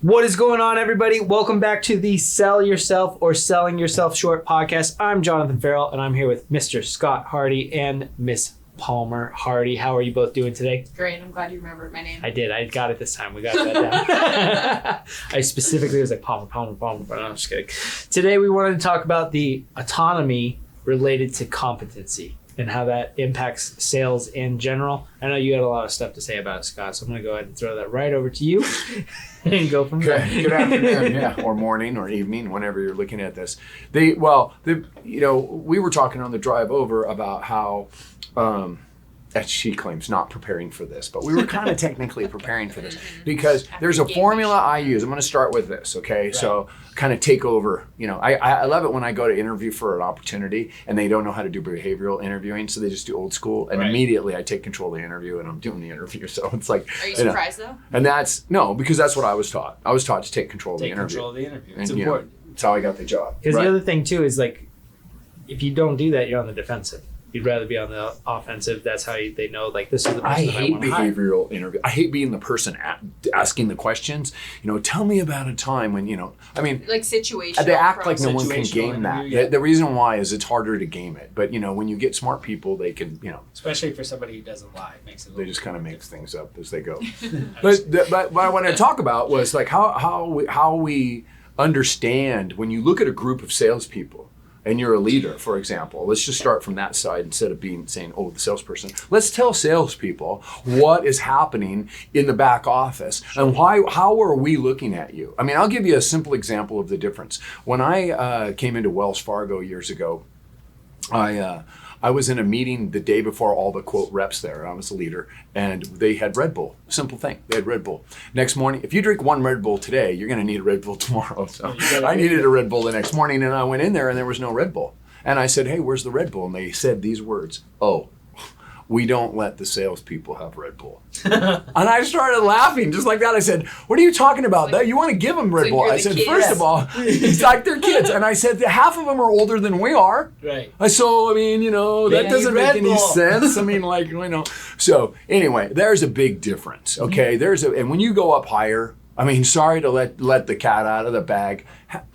What is going on, everybody? Welcome back to the Sell Yourself or Selling Yourself Short podcast. I'm Jonathan Farrell, and I'm here with Mr. Scott Hardy and Miss Palmer Hardy. How are you both doing today? Great. I'm glad you remembered my name. I did. I got it this time. We got that down. I specifically was like Palmer, but I'm just kidding. Today, we wanted to talk about the autonomy related to competency and how that impacts sales in general. I know you had a lot of stuff to say about it, Scott, so I'm going to go ahead and throw that right over to you and go from there. Good afternoon, or morning or evening, whenever you're looking at this. We were talking on the drive over about how, as she claims, not preparing for this, but we were kind of technically preparing for this because there's a formula I use. I'm going to start with this, okay? Right. So kind of take over. I love it when I go to interview for an opportunity and they don't know how to do behavioral interviewing, so they just do old school, and immediately I take control of the interview and I'm doing the interview. So it's like, are you surprised though? And because that's what I was taught. I was taught to take control of the interview. It's important. It's how I got the job. Because the other thing too is like, if you don't do that, you're on the defensive. You'd rather be on the offensive. That's how they know, like, this is the person I hate behavioral interview. I hate being the person asking the questions. Tell me about a time when, like situational. They act like no one can game that. Yeah. The reason why is it's harder to game it. But, when you get smart people, they can, Especially for somebody who doesn't lie. They just kind of make things up as they go. but what I wanted to talk about was, like, how we understand when you look at a group of salespeople. And you're a leader, for example. Let's just start from that side instead of saying, the salesperson. Let's tell salespeople what is happening in the back office and how are we looking at you? I mean, I'll give you a simple example of the difference. When I came into Wells Fargo years ago, I was in a meeting the day before all the quote reps there. I was the leader, and they had Red Bull. Simple thing. They had Red Bull. Next morning, if you drink one Red Bull today, you're going to need a Red Bull tomorrow. So I needed a Red Bull the next morning, and I went in there, and there was no Red Bull. And I said, hey, where's the Red Bull? And they said these words, we don't let the salespeople have Red Bull. And I started laughing just like that. I said, what are you talking about? That you want to give them Red Bull? I said, first of all, it's like they're kids. And I said, half of them are older than we are. Right. So, that doesn't make any sense. So anyway, there's a big difference, okay? And when you go up higher, sorry to let the cat out of the bag.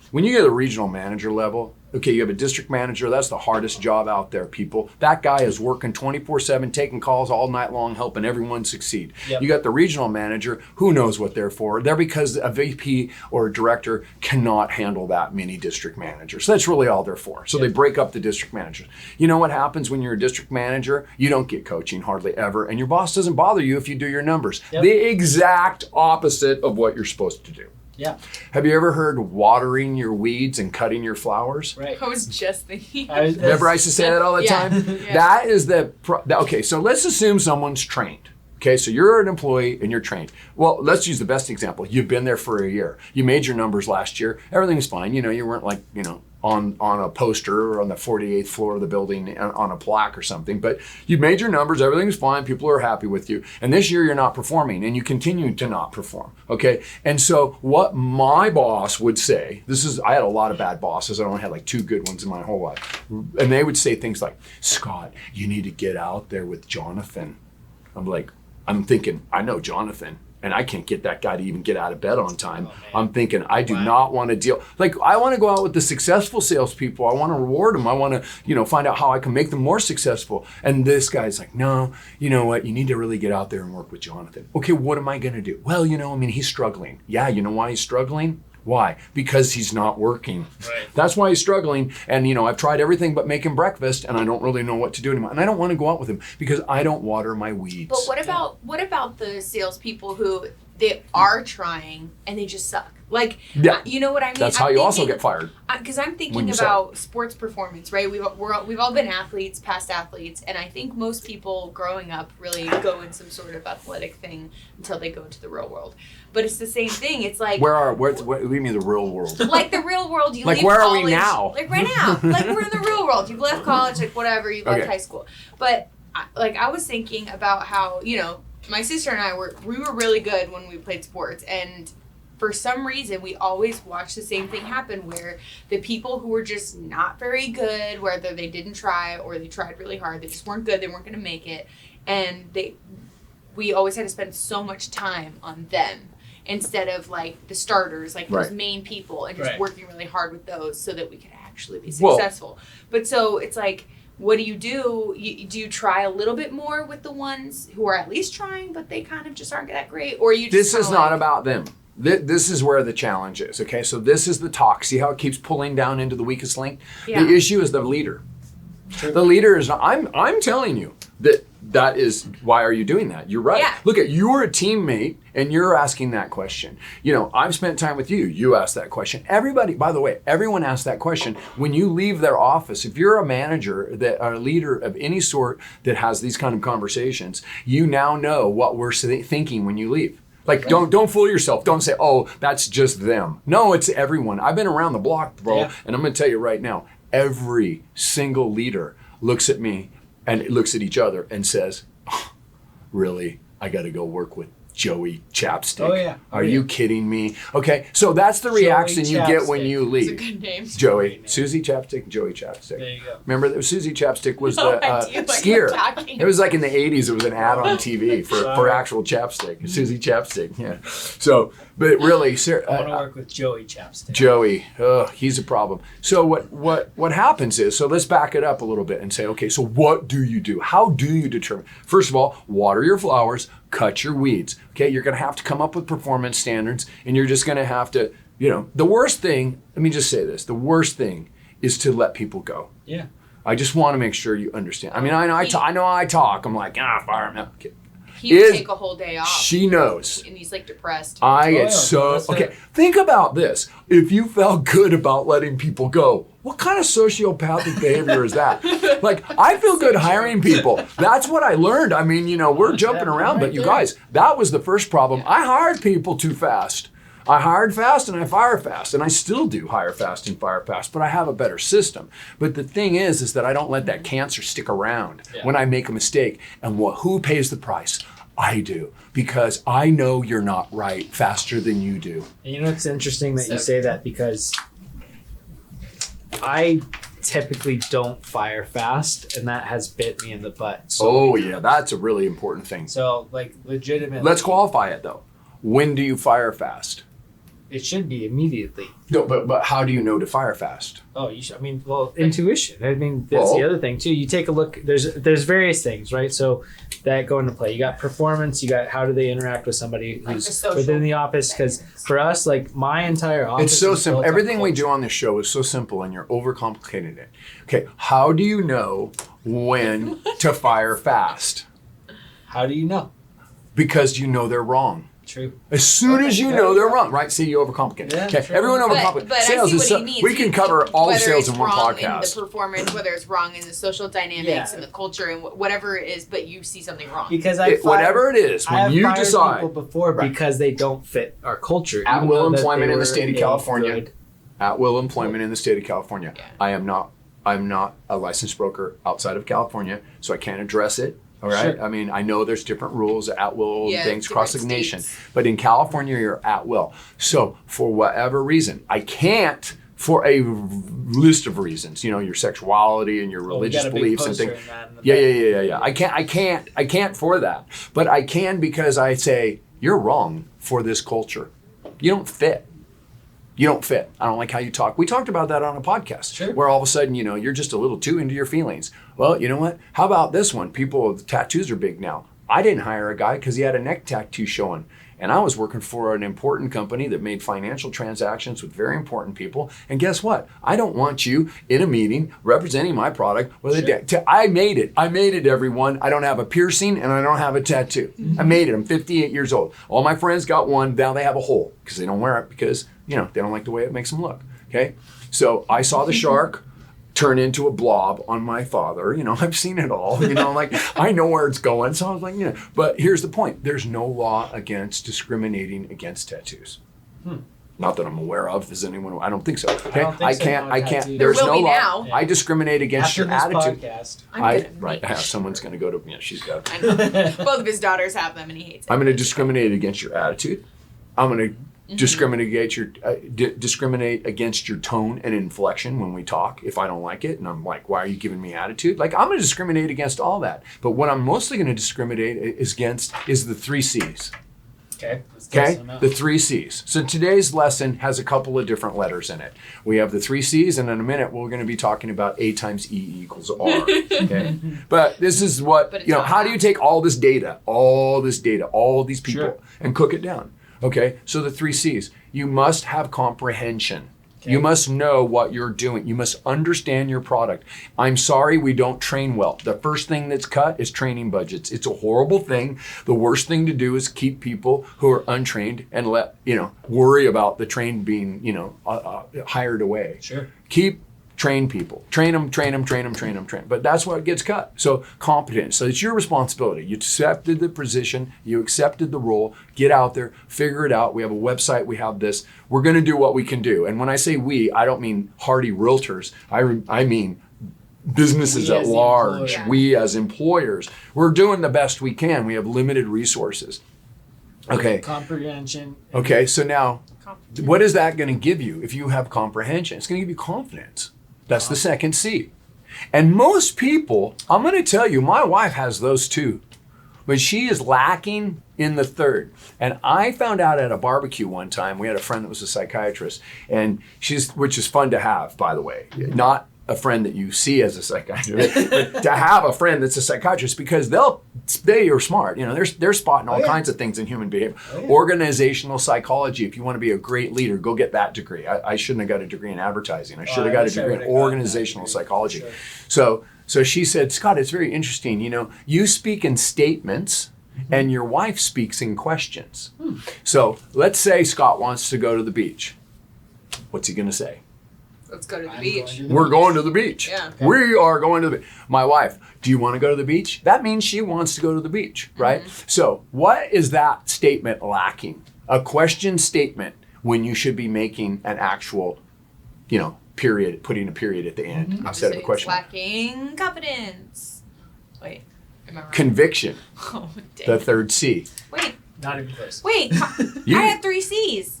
When you get to the regional manager level, okay, you have a district manager. That's the hardest job out there, people. That guy is working 24/7, taking calls all night long, helping everyone succeed. Yep. You got the regional manager. Who knows what they're for? They're because a VP or a director cannot handle that many district managers. So that's really all they're for. So they break up the district managers. You know what happens when you're a district manager? You don't get coaching hardly ever, and your boss doesn't bother you if you do your numbers. Yep. The exact opposite of what you're supposed to do. Yeah. Have you ever heard watering your weeds and cutting your flowers? Right. I was just thinking. Remember I used to say that all the time? Yeah. That is okay, so let's assume someone's trained. Okay, so you're an employee and you're trained. Well, let's use the best example. You've been there for a year. You made your numbers last year. Everything's fine. You weren't like, on a poster or on the 48th floor of the building on a plaque or something, but you made your numbers, everything's fine, people are happy with you. And this year you're not performing and you continue to not perform, okay? And so what my boss would say, I had a lot of bad bosses, I only had like 2 good ones in my whole life. And they would say things like, Scott, you need to get out there with Jonathan. I'm thinking, I know Jonathan. And I can't get that guy to even get out of bed on time. I'm thinking, I do not want to deal. I want to go out with the successful salespeople. I want to reward them. I want to, find out how I can make them more successful. And this guy's like, no, you know what? You need to really get out there and work with Jonathan. Okay, what am I going to do? Well, he's struggling. Yeah, you know why he's struggling? Why? Because he's not working. Right. That's why he's struggling. And, I've tried everything but make him breakfast, and I don't really know what to do anymore. And I don't want to go out with him because I don't water my weeds. But what about the salespeople who they are trying and they just suck? You know what I mean? That's how you also get fired. Because I'm thinking about sports performance, right? We've all been athletes, past athletes, and I think most people growing up really go in some sort of athletic thing until they go into the real world. But it's the same thing. It's like what do you mean the real world? Like the real world, you leave where college. Are we now? Like right now, like we're in the real world. You've left college, like whatever. You've left high school. But I was thinking about how my sister and I were really good when we played sports, and for some reason, we always watch the same thing happen where the people who were just not very good, whether they didn't try or they tried really hard, they just weren't good, they weren't going to make it, and we always had to spend so much time on them. instead of like the starters, like Right. those main people, and just Right. working really hard with those so that we can actually be Well- successful. But so it's like, what do? Do you try a little bit more with the ones who are at least trying, but they kind of just aren't that great? Or you just This is kinda not like, about them. This is where the challenge is. Okay, so this is the talk. See how it keeps pulling down into the weakest link? Yeah. The issue is the leader. True. The leader is not, I'm telling you that is why are you doing that? You're right. Yeah. Look at you're a teammate and you're asking that question. You know, I've spent time with you. You asked that question. Everybody, by the way, everyone asks that question when you leave their office. If you're a manager that or a leader of any sort that has these kind of conversations, you now know what we're thinking when you leave. Like, don't fool yourself. Don't say, oh, that's just them. No, it's everyone. I've been around the block, bro, Yeah. and I'm going to tell you right now, every single leader looks at me and looks at each other and says, oh, really, I got to go work with Joey Chapstick. Oh, yeah. Are you kidding me? Okay, so that's the Joey reaction you get when Chapstick. you It's a leave. good name. Joey, Great name. Susie Chapstick, Joey Chapstick. There you go. Remember that Susie Chapstick was No the idea what skier. you're talking It was like in the 80s, it was an ad on TV for Sorry. actual chapstick, Susie Chapstick. Yeah. So, but really, I want to work with Joey Chapstick. Joey, he's a problem. So what happens is, so let's back it up a little bit and say, okay, so what do you do? How do you determine? First of all, water your flowers, cut your weeds. Okay, you're going to have to come up with performance standards, and you're just going to have to, the worst thing, let me just say this, the worst thing is to let people go. Yeah. I just want to make sure you understand. I mean, I know I talk. I'm like, fire him up. He would Is- take a whole day off. She knows. And he's like depressed. I Oh, get yeah. so That's okay. it. Think about this. If you felt good about letting people go, what kind of sociopathic behavior is that? Like, I feel good hiring people. That's what I learned. I mean, we're jumping around, but you guys, that was the first problem. I hired people too fast. I hired fast and I fire fast, and I still do hire fast and fire fast, but I have a better system. But the thing is that I don't let that cancer stick around when I make a mistake. And who pays the price? I do, because I know you're not right faster than you do. And it's interesting that you say that, because I typically don't fire fast, and that has bit me in the butt. Oh yeah, that's a really important thing. So, like, legitimately. Let's qualify it though. When do you fire fast? It should be immediately. No, but how do you know to fire fast? Oh, you should. I mean, well, intuition. I mean, that's the other thing too. You take a look. There's various things, right? So that go into play. You got performance. You got how do they interact with somebody Like the who's social within the office. Because for us, like my entire office, It's so is simple. built on Everything we culture. do on this show is so simple, and you're overcomplicating it. Okay, how do you know when to fire fast? How do you know? Because you know they're wrong. True. As soon as you know they're wrong, right? See, you overcomplicate. Yeah, Okay, true. everyone overcomplicates. But I Sales see is what so, he means. we can cover all of Whether sales it's in one wrong podcast. In the performance, whether it's wrong in the social dynamics Yeah. and the culture and whatever it is, but you see something wrong. Because I Whatever it is, I when have you fired decide people before Right. because they don't fit our culture. At even will though that employment they in the were state of a California. good- at will employment in the state of California. Yeah. I'm not a licensed broker outside of California, so I can't address it. All right. Sure. I mean, I know there's different rules, at will, Yeah, and things across the different nation, states. but in California, you're at will. So for whatever reason, I can't. For a list of reasons, your sexuality and your Oh, we religious got a big beliefs and poster things. in that in the back. I can't for that, but I can because I say you're wrong for this culture. You don't fit. You don't fit. I don't like how you talk. We talked about that on a podcast, Sure. where all of a sudden, you're just a little too into your feelings. Well, you know what? How about this one? People, tattoos are big now. I didn't hire a guy because he had a neck tattoo showing. And I was working for an important company that made financial transactions with very important people. And guess what? I don't want you in a meeting representing my product with I made it. I made it, everyone. I don't have a piercing and I don't have a tattoo. Mm-hmm. I made it. I'm 58 years old. All my friends got one. Now they have a hole because they don't wear it because, they don't like the way it makes them look. Okay? So I saw the shark turn into a blob on my father. I've seen it all. Like I know where it's going. So I was like, But here's the point. There's no law against discriminating against tattoos. Not that I'm aware of. Is anyone? I don't think so. Okay? don't think so, no I can't. tattoos. There's There will no be law. now. I discriminate against After your this attitude. podcast, I'm gonna Right. make Someone's going to go to. She's got. I know. Both of his daughters have them, and he hates I'm them. going to discriminate against your attitude. I'm going to discriminate against your tone and inflection when we talk if I don't like it, and I'm like, why are you giving me attitude? Like, I'm going to discriminate against all that. But what I'm mostly going to discriminate is against is the 3 C's. Okay. Okay, the 3 C's. So today's lesson has a couple of different letters in it. We have the 3 C's, and in a minute we're going to be talking about A times E equals R. Okay, but this is what, how do you take all this data, all these people, and cook it down? Okay, so the 3 C's. You must have comprehension. Okay. You must know what you're doing. You must understand your product. I'm sorry we don't train well. The first thing that's cut is training budgets. It's a horrible thing. The worst thing to do is keep people who are untrained and worry about the trained being, hired away. Sure. Train people. Train them. But that's what gets cut. So competence. So it's your responsibility. You accepted the position. You accepted the role. Get out there. Figure it out. We have a website. We have this. We're going to do what we can do. And when I say we, I don't mean hardy realtors. I mean businesses at large. We as employers. We're doing the best we can. We have limited resources. Okay. Comprehension. Okay. So now, what is that going to give you if you have comprehension? It's going to give you confidence. That's the second C. And most people, I'm going to tell you, my wife has those too, but she is lacking in the third. And I found out at a barbecue one time, we had a friend that was a psychiatrist, and which is fun to have, by the way, not a friend that you see as a psychiatrist, but to have a friend that's a psychiatrist, because they are smart. They're spotting all kinds of things in human behavior. Organizational psychology. If you want to be a great leader, go get that degree. I shouldn't have got a degree in advertising. I should have got a degree in organizational psychology. Sure. So she said, Scott, it's very interesting. You speak in statements and your wife speaks in questions. So let's say Scott wants to go to the beach. What's he going to say? Let's go to the beach. We're going to the beach. Yeah. Okay. We are going to the beach. My wife, do you want to go to the beach? That means she wants to go to the beach, right? Mm-hmm. So what is that statement lacking? A question statement when you should be making an actual, period, putting a period at the end instead of a question. Lacking confidence. Wait, am I wrong? Conviction. Oh, dang. The third C. Wait. Not even close. Wait, I had 3 C's.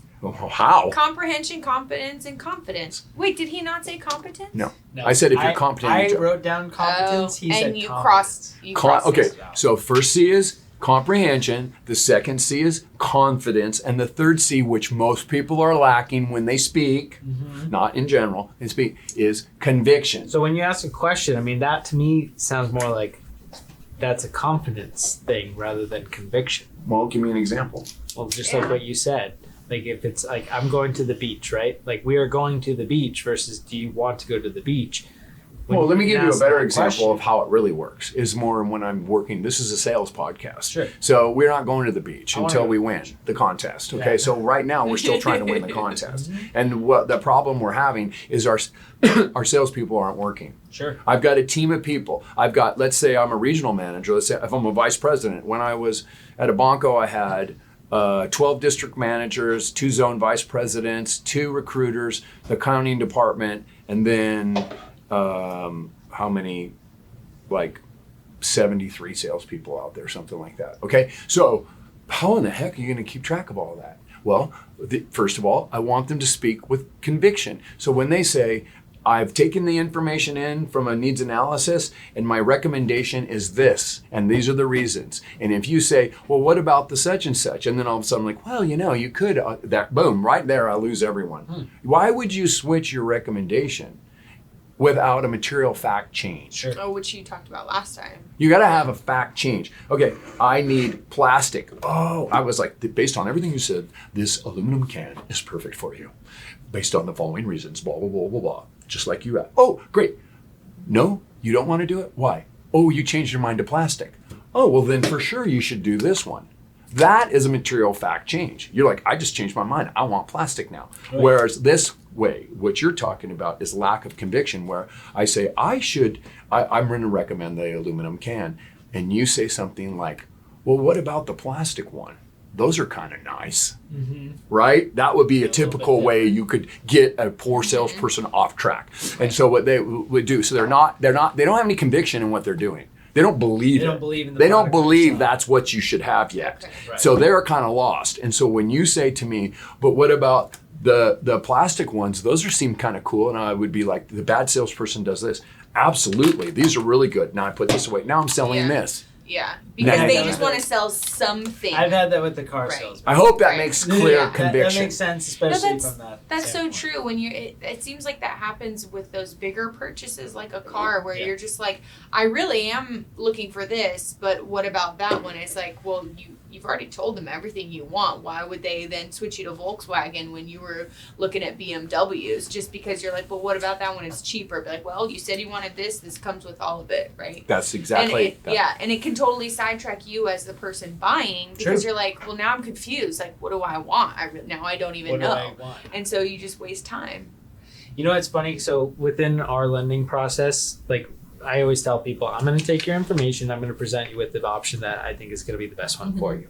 How? Comprehension, competence, and confidence. Wait, did he not say competence? No. I said if you're competent. I wrote down competence. He said you competence. crossed. Okay, so first C is comprehension. The second C is confidence. And the third C, which most people are lacking when they speak, not in general, they speak, is conviction. So when you ask a question, that to me sounds more like that's a confidence thing rather than conviction. Well, give me an example. Well, just like what you said. Like if it's like, I'm going to the beach, right? Like we are going to the beach versus do you want to go to the beach? Well, let me give you a better example of how it really works. Is more when I'm working. This is a sales podcast. Sure. So we're not going to the beach until we win the contest. Okay. Yeah. So right now we're still trying to win the contest. And what the problem we're having is our salespeople aren't working. Sure. I've got a team of people. Let's say I'm a regional manager. Let's say if I'm a vice president. When I was at Abanco, I had 12 district managers, 2 zone vice presidents, 2 recruiters, the accounting department, and then how many, 73 salespeople out there, something like that. Okay, so how in the heck are you going to keep track of all of that? Well, first of all, I want them to speak with conviction. So when they say, I've taken the information in from a needs analysis and my recommendation is this, and these are the reasons. And if you say, well, what about the such and such? And then all of a sudden I'm like, well, you could, boom, right there, I lose everyone. Why would you switch your recommendation without a material fact change? Sure. Oh, which you talked about last time. You got to have a fact change. Okay, I need plastic. Oh, I was like, based on everything you said, this aluminum can is perfect for you. Based on the following reasons, blah, blah, blah, blah, blah. Just like you have. Oh, great. No, you don't want to do it? Why? Oh, you changed your mind to plastic. Oh, well then for sure you should do this one. That is a material fact change. You're like, I just changed my mind. I want plastic now. Right. Whereas this way, what you're talking about is lack of conviction, where I say, I'm going to recommend the aluminum can. And you say something like, well, what about the plastic one? Those are kind of nice, right? That would be a typical way you could get a poor salesperson off track. And so what they would do, so they don't have any conviction in what they're doing. They don't believe it. They don't believe that's what you should have yet. Okay. Right. So they're kind of lost. And so when you say to me, but what about the plastic ones? Those seem kind of cool. And I would be like, the bad salesperson does this. Absolutely. These are really good. Now I put this away. Now I'm selling this. Yeah, because Nah, they nah, just nah. want to sell something. I've had that with the car Right. salesman. I hope that Right. makes clear Yeah. That conviction. makes sense, especially No, from that. That's so standpoint. true. When it seems like that happens with those bigger purchases, like a car, where Yeah. you're just like, I really am looking for this, but what about that one? It's like, well, you've already told them everything you want. Why would they then switch you to Volkswagen when you were looking at BMWs? Just because you're like, well, what about that one? It's cheaper. Be like, well, you said you wanted this. This comes with all of it, right? That's exactly. And and it can totally sidetrack you as the person buying because True. you're like, well, now I'm confused. Like, what do I want? Now I don't even What do know. I want? And so you just waste time. You know what's funny? So within our lending process, like I always tell people, I'm going to take your information. I'm going to present you with the option that I think is going to be the best one for you,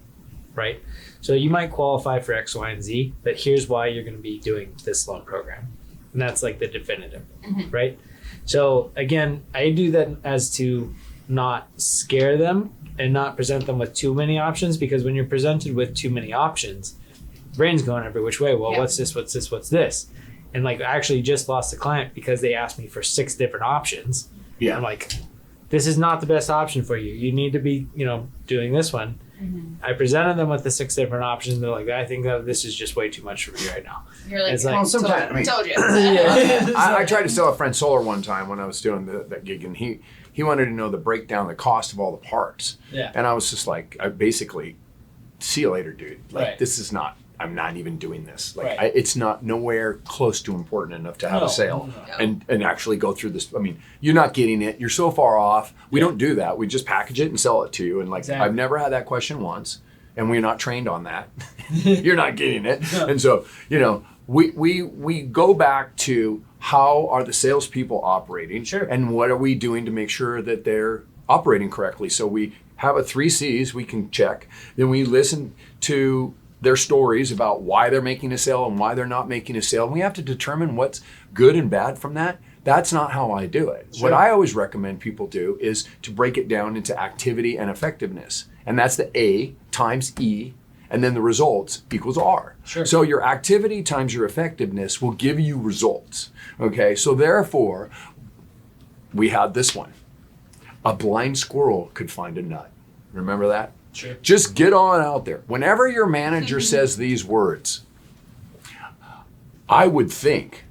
right? So you might qualify for X, Y, and Z, but here's why you're going to be doing this loan program. And that's like the definitive, right? So again, I do that as to not scare them and not present them with too many options, because when you're presented with too many options, brain's going every which way. Well, Yeah. what's this? What's this? What's this? And like, I actually just lost a client because they asked me for 6 different options. Yeah. I'm like, this is not the best option for you. You need to be, doing this one. I presented them with the 6 different options. They're like, I think that this is just way too much for me right now. You're like, It's like- Well, sometimes, I mean- told you. I tried to sell a friend solar one time when I was doing that gig, and he wanted to know the breakdown, the cost of all the parts. Yeah. And I was just like, I basically, see you later, dude. Like, Right. this is not, I'm not even doing this. Like, Right. it's not nowhere close to important enough to have No, a sale no. and actually go through this. I mean, you're not getting it. You're so far off. We don't do that. We just package it and sell it to you. And like, Exactly. I've never had that question once, and we're not trained on that. You're not getting it. No. And so, we go back to how are the salespeople operating, Sure. and what are we doing to make sure that they're operating correctly. So we have a 3 C's we can check. Then we listen to their stories about why they're making a sale and why they're not making a sale. And we have to determine what's good and bad from that. That's not how I do it. Sure. What I always recommend people do is to break it down into activity and effectiveness. And that's the A times E, and then the results equals R. Sure. So your activity times your effectiveness will give you results. Okay, so therefore, we had this one. A blind squirrel could find a nut. Remember that? Sure. Just get on out there. Whenever your manager says these words, I would think,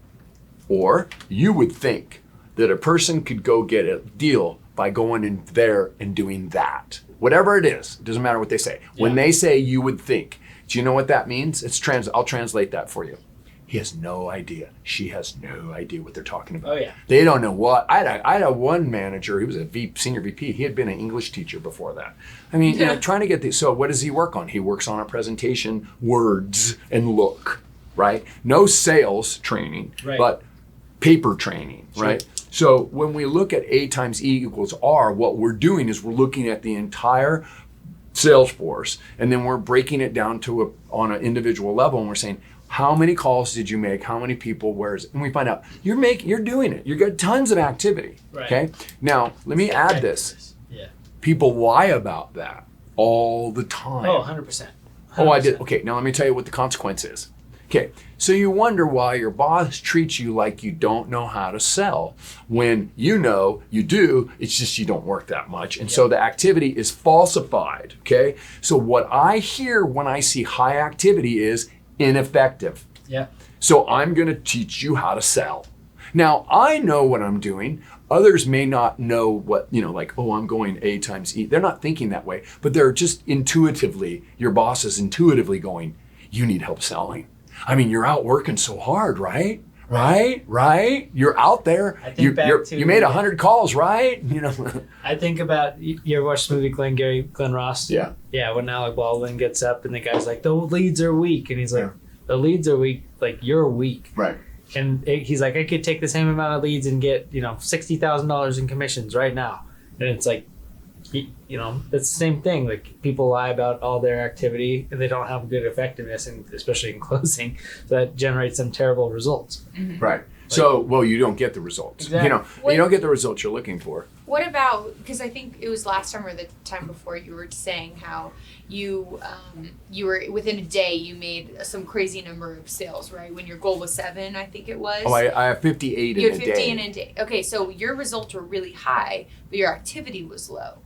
or you would think, that a person could go get a deal by going in there and doing that. Whatever it is, it doesn't matter what they say. When Yeah. they say you would think, do you know what that means? I'll translate that for you. He has no idea. She has no idea what they're talking about. Oh, yeah. They don't know what. I had a one manager. He was a senior VP. He had been an English teacher before that. I mean, trying to get these. So what does he work on? He works on a presentation, words, and look. Right? No sales training, Right. but paper training. Sure. Right? So when we look at A times E equals R, what we're doing is we're looking at the entire sales force, and then we're breaking it down to on an individual level, and we're saying, how many calls did you make? How many people? Where's? And we find out you're doing it. You got tons of activity. Right. Okay. Now let me add this. Yeah. People lie about that all the time. Oh, 100%. Oh, I did. Okay. Now let me tell you what the consequence is. Okay. So you wonder why your boss treats you like you don't know how to sell when you know you do. It's just you don't work that much. And so the activity is falsified. Okay. So what I hear when I see high activity is ineffective. Yeah. So I'm going to teach you how to sell. Now, I know what I'm doing. Others may not know what, like, oh, I'm going A times E. They're not thinking that way, but they're just intuitively, your boss is intuitively going, you need help selling. I mean, you're out working so hard, right? Right? You're out there. I think back to- you made 100 calls, right? I think about, you ever watched the movie Glenn Ross? Yeah. Yeah, when Alec Baldwin gets up and the guy's like, the leads are weak. And he's like, Yeah. the leads are weak. Like, you're weak. Right. And he's like, I could take the same amount of leads and get, $60,000 in commissions right now. And it's like, that's the same thing. Like, people lie about all their activity and they don't have good effectiveness, and especially in closing. So that generates some terrible results. Right. So, well, you don't get the results. Exactly. You don't get the results you're looking for. What about, because I think it was last time or the time before, you were saying how you were within a day you made some crazy number of sales, right? When your goal was 7, I think it was. Oh, I have 58 you in had a 50 day. in a day. Okay, so your results were really high, but your activity was low.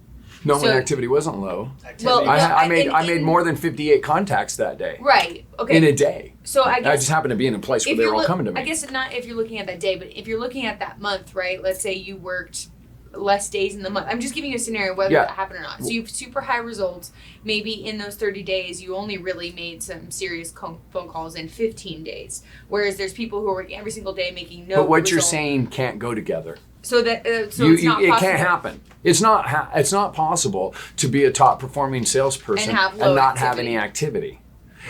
No, So- my activity wasn't low. Well, I and- made more than 58 contacts that day. Right. Okay. In a day. So I I guess just happened to be in a place where they were all coming to me. I guess not if you're looking at that day, but if you're looking at that month, right? Let's say you worked less days in the month. I'm just giving you a scenario whether that happened or not. So you have super high results. Maybe in those 30 days, you only really made some serious phone calls in 15 days. Whereas there's people who are working every single day making no But what you're result. saying can't go together. So that it's not It possible. can't happen. It's not possible to be a top performing salesperson And have and low not have activity. any activity.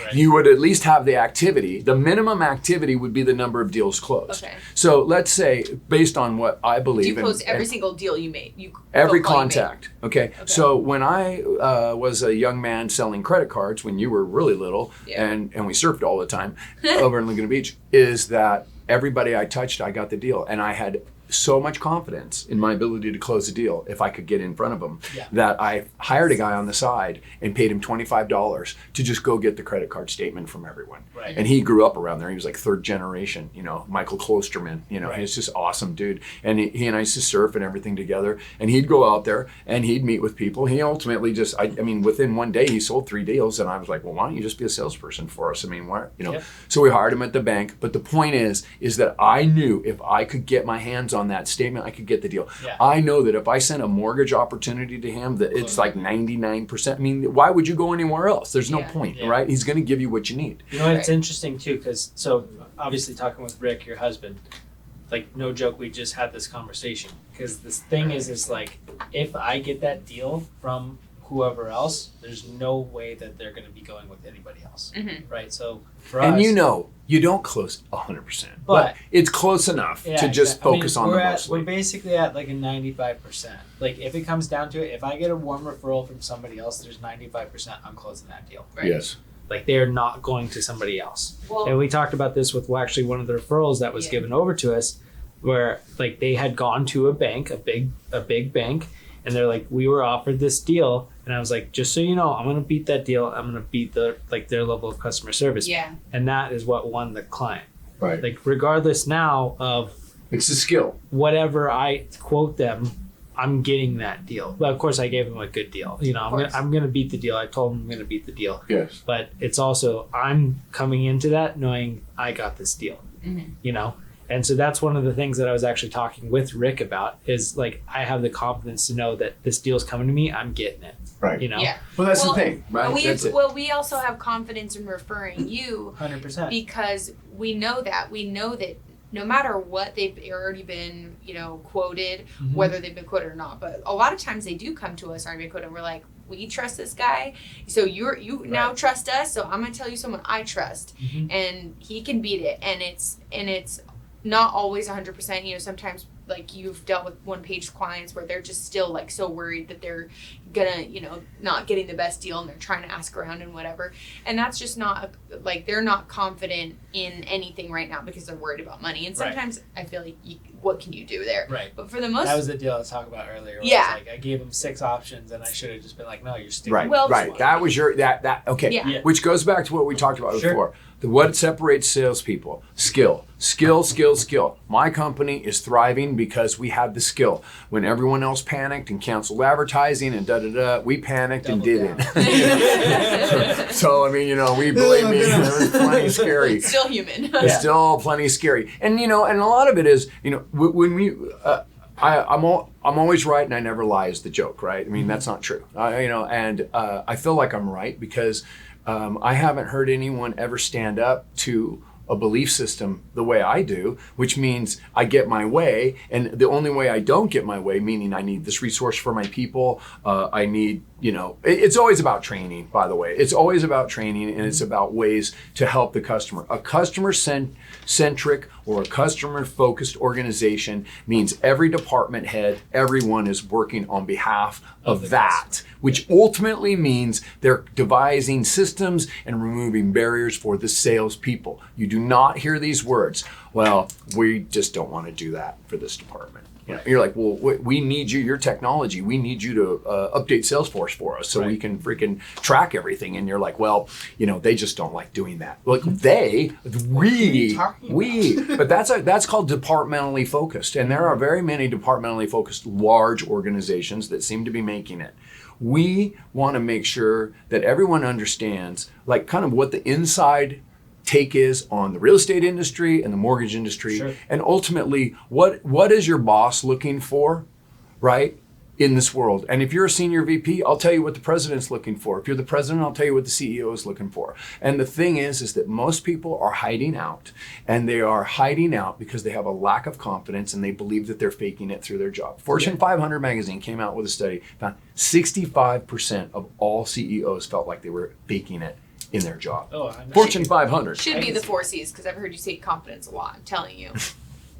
Right. You would at least have the activity. The minimum activity would be the number of deals closed. Okay. So let's say, based on what I believe, Do you close and- every single deal you made? every phone call you made? contact. Okay. So when I was a young man selling credit cards when you were really little, and we surfed all the time over in Laguna Beach, is that everybody I touched, I got the deal, and I had so much confidence in my ability to close a deal if I could get in front of them that I hired a guy on the side and paid him $25 to just go get the credit card statement from everyone. Right. And he grew up around there. He was like third generation, Michael Klosterman, Right. he's just awesome dude. And he and I used to surf and everything together. And he'd go out there and he'd meet with people. He ultimately within one day he sold 3 deals. And I was like, well, why don't you just be a salesperson for us? I mean, why, Yep. So we hired him at the bank. But the point is that I knew if I could get my hands on that statement, I could get the deal. Yeah. I know that if I sent a mortgage opportunity to him, that it's like 99%. I mean, why would you go anywhere else? There's no point, Yeah. right? He's going to give you what you need. You know, it's interesting too, because so obviously talking with Rick, your husband, like no joke, we just had this conversation. Because this thing is like, if I get that deal from whoever else, there's no way that they're going to be going with anybody else, right? So for us, And you don't close 100%, But- it's close enough to just focus on the mostly. We're basically at like a 95%. Like if it comes down to it, if I get a warm referral from somebody else, there's 95% I'm closing that deal. Right. Yes. Like they're not going to somebody else. Well- and we talked about this with actually one of the referrals that was given over to us, where like they had gone to a bank, a big bank, and they're like, we were offered this deal, and I was like, just so you know, I'm gonna beat that deal. I'm gonna beat their level of customer service. Yeah. And that is what won the client. Right. Like regardless now of It's a skill. whatever I quote them, I'm getting that deal. But of course, I gave them a good deal. I'm gonna beat the deal. I told them I'm gonna beat the deal. Yes. But it's also I'm coming into that knowing I got this deal. And so that's one of the things that I was actually talking with Rick about is like I have the confidence to know that this deal's coming to me. I'm getting it. Right. Yeah. Well, that's Well, the thing, right? That's it. Well, we also have confidence in referring you 100%. because we know that no matter what they've already been, quoted, whether they've been quoted or not, but a lot of times they do come to us already been quoted. And we're like, we trust this guy, so you now trust us. So I'm gonna tell you someone I trust, and he can beat it. And it's not always 100%. Sometimes like you've dealt with one-page clients where they're just still like so worried that they're gonna not getting the best deal and they're trying to ask around and whatever, and that's just not like they're not confident in anything right now because they're worried about money. And sometimes I feel like what can you do there? Right. But for the most, that was the deal I was talking about earlier. I gave him 6 options and I should have just been like, no, you're sticking. Right. Well, right. That was your okay. Yeah. Which goes back to what we talked about before. What separates salespeople? Skill. My company is thriving because we had the skill. When everyone else panicked and canceled advertising and we panicked and did it. So I mean, we believe me, it was plenty scary. it's still human. It's still plenty scary, and and a lot of it is, when we. I'm always right and I never lie is the joke, right? I mean, that's not true. I feel like I'm right because I haven't heard anyone ever stand up to a belief system the way I do, which means I get my way, and the only way I don't get my way, meaning I need this resource for my people, I need, it's always about training, by the way. It's always about training, and it's about ways to help the customer. A customer-centric or a customer-focused organization means every department head, everyone is working on behalf of that, which ultimately means they're devising systems and removing barriers for the salespeople. You do not hear these words, well, we just don't want to do that for this department. You're like, well, we need you, your technology, we need you to update Salesforce for us so we can freaking track everything. And you're like, well, they just don't like doing that. Like but that's called departmentally focused. And there are very many departmentally focused large organizations that seem to be making it. We want to make sure that everyone understands like kind of what the inside take is on the real estate industry and the mortgage industry. Sure. And ultimately, what is your boss looking for, right, in this world? And if you're a senior VP, I'll tell you what the president's looking for. If you're the president, I'll tell you what the CEO is looking for. And the thing is that most people are hiding out, and they are hiding out because they have a lack of confidence and they believe that they're faking it through their job. Fortune 500 magazine came out with a study, found 65% of all CEOs felt like they were faking it in their job. Oh, I know. Fortune 500. Should be the 4 C's because I've heard you say confidence a lot. I'm telling you.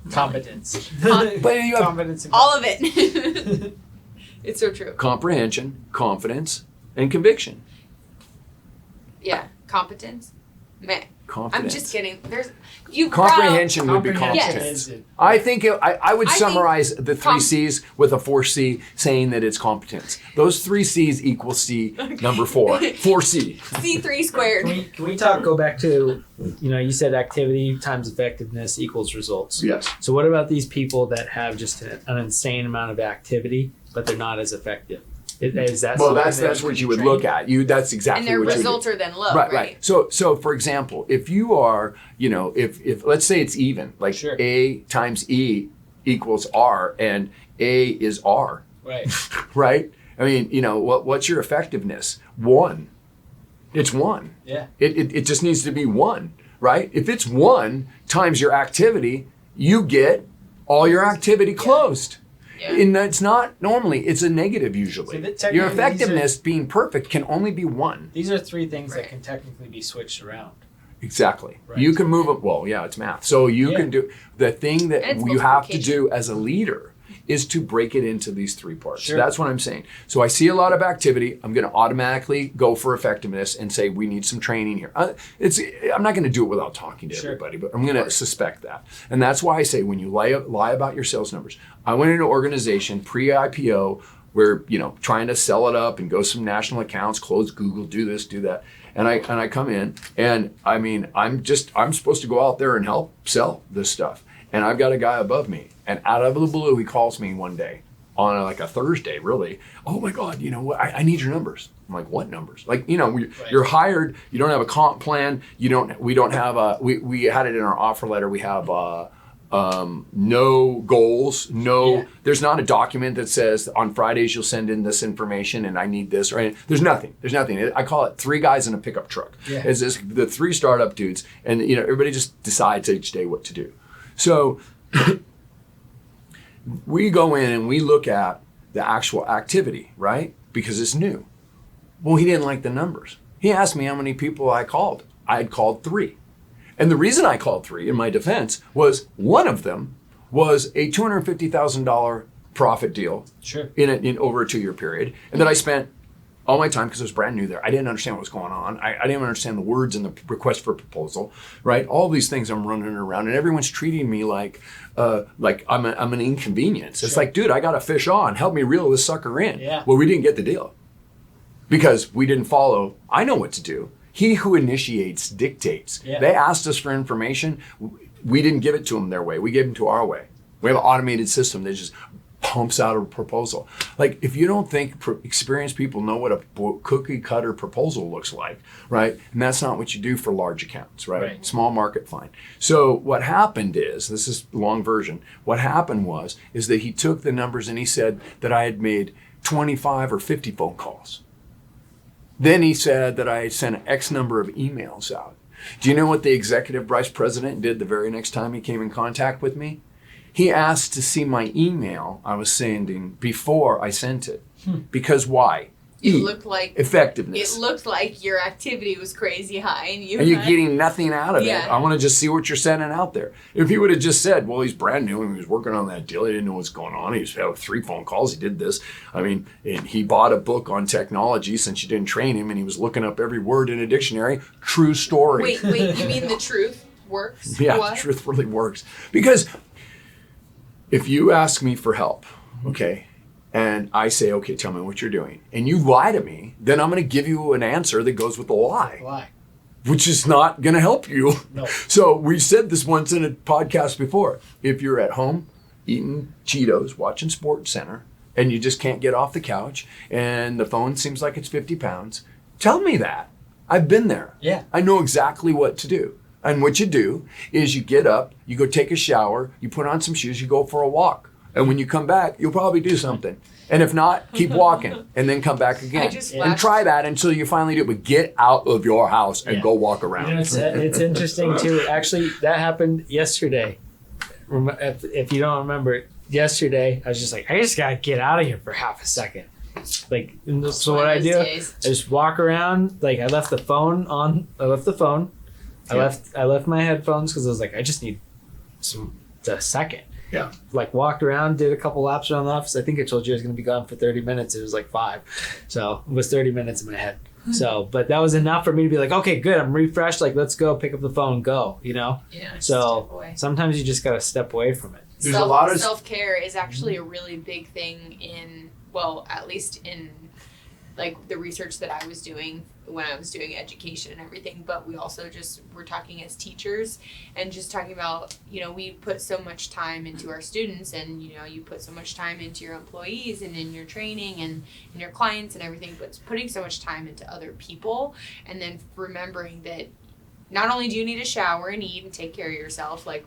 Competence. But you have Competence and All of it. It's so true. comprehension, confidence, and conviction. Yeah. Competence. Man. Confidence. I'm just kidding. You Comprehension would be Comprehension competence. is it. I think I would I think summarize the three C's with a 4C saying that it's competence. Those 3 C's equal C number 4. 4C. C3 squared. Can we go back to, you said activity times effectiveness equals results. Yes. So what about these people that have just an insane amount of activity, but they're not as effective? Is that Well, something that's that what you can would be look at. That's exactly And their what you would do. results are then low, Right, right? right. So for example, if you are, if let's say it's even, like Sure. A times E equals R, and A is R, trained? Right. right? I mean, what's your effectiveness? 1. It's 1. Yeah. It just needs to be 1, right? If it's 1 times your activity, you get all your activity closed. Yeah. And it's not normally, it's a negative usually. So that technically Your these effectiveness being perfect can only be 1. These are 3 things Right. that can technically be switched around. Exactly. Right. You can move it. Well, yeah, it's math. So you Yeah. can do the thing that And it's you have to multiplication. do as a leader is to break it into these 3 parts. Sure. That's what I'm saying. So I see a lot of activity. I'm going to automatically go for effectiveness and say we need some training here. I'm not going to do it without talking to Sure. everybody, but I'm going to suspect that. And that's why I say when you lie about your sales numbers. I went into an organization pre-IPO where trying to sell it up and go some national accounts, close Google, do this, do that. And I come in and I mean I'm supposed to go out there and help sell this stuff. And I've got a guy above me, and out of the blue, he calls me one day on like a Thursday, really. Oh my God, I need your numbers. I'm like, what numbers? Like, you're hired. You don't have a comp plan. We don't have we had it in our offer letter. We have no goals. There's not a document that says on Fridays you'll send in this information and I need this. Right? There's nothing. I call it 3 guys in a pickup truck. Yeah. It's just the 3 startup dudes, and everybody just decides each day what to do. So we go in and we look at the actual activity, right? Because it's new. Well, he didn't like the numbers. He asked me how many people I called. I had called 3. And the reason I called 3 in my defense was one of them was a $250,000 profit deal Sure. in over a 2-year period. And then I spent all my time, because it was brand new there. I didn't understand what was going on. I didn't understand the words in the request for proposal, right? All these things I'm running around, and everyone's treating me like I'm an inconvenience. It's Sure. like, dude, I got a fish on. Help me reel this sucker in. Yeah. Well, we didn't get the deal because we didn't follow. I know what to do. He who initiates dictates. Yeah. They asked us for information. We didn't give it to them their way. We gave them to our way. We have an automated system that just pumps out a proposal. Like, if you don't think experienced people know what a cookie cutter proposal looks like, right? And that's not what you do for large accounts, right? Right. Small market, fine. So what happened is, this is the long version, what happened is that he took the numbers and he said that I had made 25 or 50 phone calls. Then he said that I had sent X number of emails out. Do you know what the executive vice president did the very next time he came in contact with me? He asked to see my email I was sending before I sent it. Because why? It looked like effectiveness. It looked like your activity was crazy high, and you're getting nothing out of it. I want to just see what you're sending out there. If he would have just said, well, he's brand new and he was working on that deal, he didn't know what's going on. He just had 3 phone calls. He did this. I mean, and he bought a book on technology since you didn't train him, and he was looking up every word in a dictionary. True story. Wait, you mean the truth works? Yeah, What? the truth really works. Because if you ask me for help, okay, and I say, okay, tell me what you're doing, and you lie to me, then I'm going to give you an answer that goes with the lie. Why? Which is not going to help you. No. So we said this once in a podcast before. If you're at home eating Cheetos, watching Sports Center, and you just can't get off the couch and the phone seems like it's 50 pounds, tell me that. I've been there. Yeah. I know exactly what to do. And what you do is you get up, you go take a shower, you put on some shoes, you go for a walk. And when you come back, you'll probably do something. And if not, keep walking and then come back again. And try that until you finally do it. But get out of your house and go walk around. You know, it's interesting too. Actually, that happened yesterday. If you don't remember, yesterday, I was just like, I just got to get out of here for half a second. Like, so what I do, I just walk around. Like, I left the phone. I left my headphones because I was like, I just need a second. Yeah. Like, walked around, did a couple laps around the office. I think I told you I was going to be gone for 30 minutes. It was like 5. So it was 30 minutes in my head. So, but that was enough for me to be like, okay, good. I'm refreshed. Like, let's go pick up the phone, go, you know? Yeah. So sometimes you just got to step away from it. There's a lot of self-care is actually a really big thing at least in like the research that I was doing when I was doing education and everything, but we also we're talking as teachers and just talking about, you know, we put so much time into our students and, you know, you put so much time into your employees and in your training and in your clients and everything, but it's putting so much time into other people and then remembering that not only do you need a shower and eat and take care of yourself, like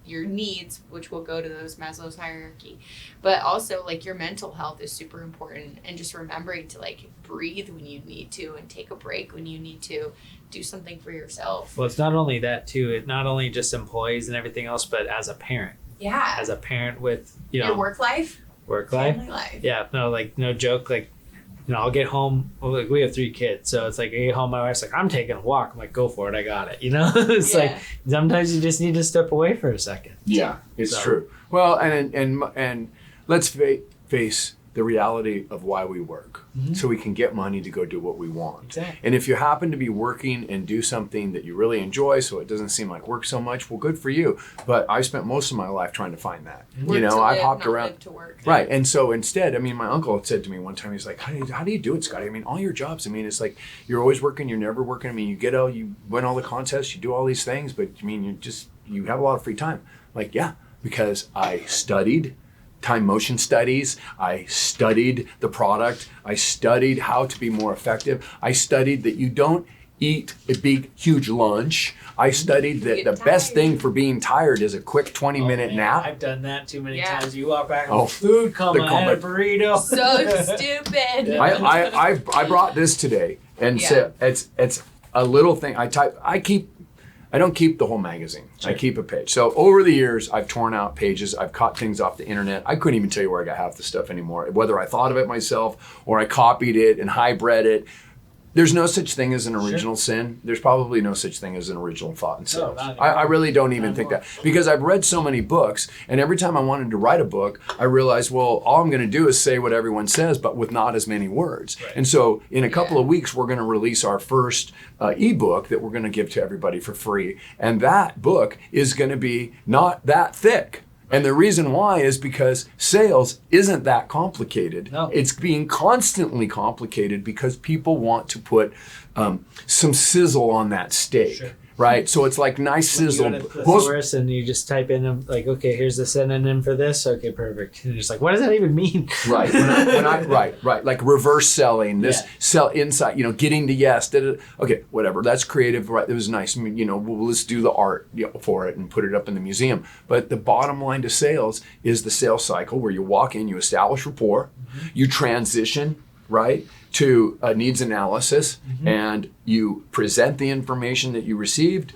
your needs, which will go to those Maslow's hierarchy, but also like your mental health is super important and just remembering to like breathe when you need to and take a break when you need to do something for yourself. Well, it's not only that too. It's not only just employees and everything else, but as a parent. Yeah. As a parent with, you know. Your work life. Family life. Yeah. No, like no joke. Like, you know, I'll get home. Well, like, we have 3 kids, so it's like I get home. My wife's like, "I'm taking a walk." I'm like, "Go for it, I got it." You know, it's like sometimes you just need to step away for a second. Yeah, it's true. Well, and let's face the reality of why we work, so we can get money to go do what we want. Exactly. And if you happen to be working and do something that you really enjoy, so it doesn't seem like work so much, well, good for you. But I spent most of my life trying to find that. Work you know, I hopped around. Live to work. Right. And so instead, I mean, my uncle had said to me one time, he's like, how do you do it, Scotty? I mean, all your jobs, I mean, it's like you're always working, you're never working. I mean, you win all the contests, you do all these things, but I mean, you have a lot of free time. Like, yeah, because I studied time motion studies. I studied the product. I studied how to be more effective. I studied that you don't eat a big, huge lunch. I studied that the best thing for being tired is a quick 20-minute nap. I've done that too many times. You walk back, food I had a burrito. So stupid. I brought this today, and so it's a little thing. I don't keep the whole magazine. Sure. I keep a page. So over the years, I've torn out pages. I've cut things off the internet. I couldn't even tell you where I got half the stuff anymore, whether I thought of it myself or I copied it and hybrid it. There's no such thing as an original sin. There's probably no such thing as an original thought in sales. I really don't even think that. Because I've read so many books, and every time I wanted to write a book, I realized, well, all I'm going to do is say what everyone says, but with not as many words. Right. And so in a couple of weeks, we're going to release our first ebook that we're going to give to everybody for free. And that book is going to be not that thick. And the reason why is because sales isn't that complicated. No. It's being constantly complicated because people want to put some sizzle on that steak. Sure. Right? So it's like nice sizzle. You go to the source and you just type in, like, okay, here's the synonym for this. Okay, perfect. And you're just like, what does that even mean? Right. Right. Like reverse selling, this sell insight, you know, getting to yes. Okay, whatever. That's creative. Right. It was nice. I mean, you know, let's do the art for it and put it up in the museum. But the bottom line to sales is the sales cycle where you walk in, you establish rapport, you transition, right, to a needs analysis, and you present the information that you received,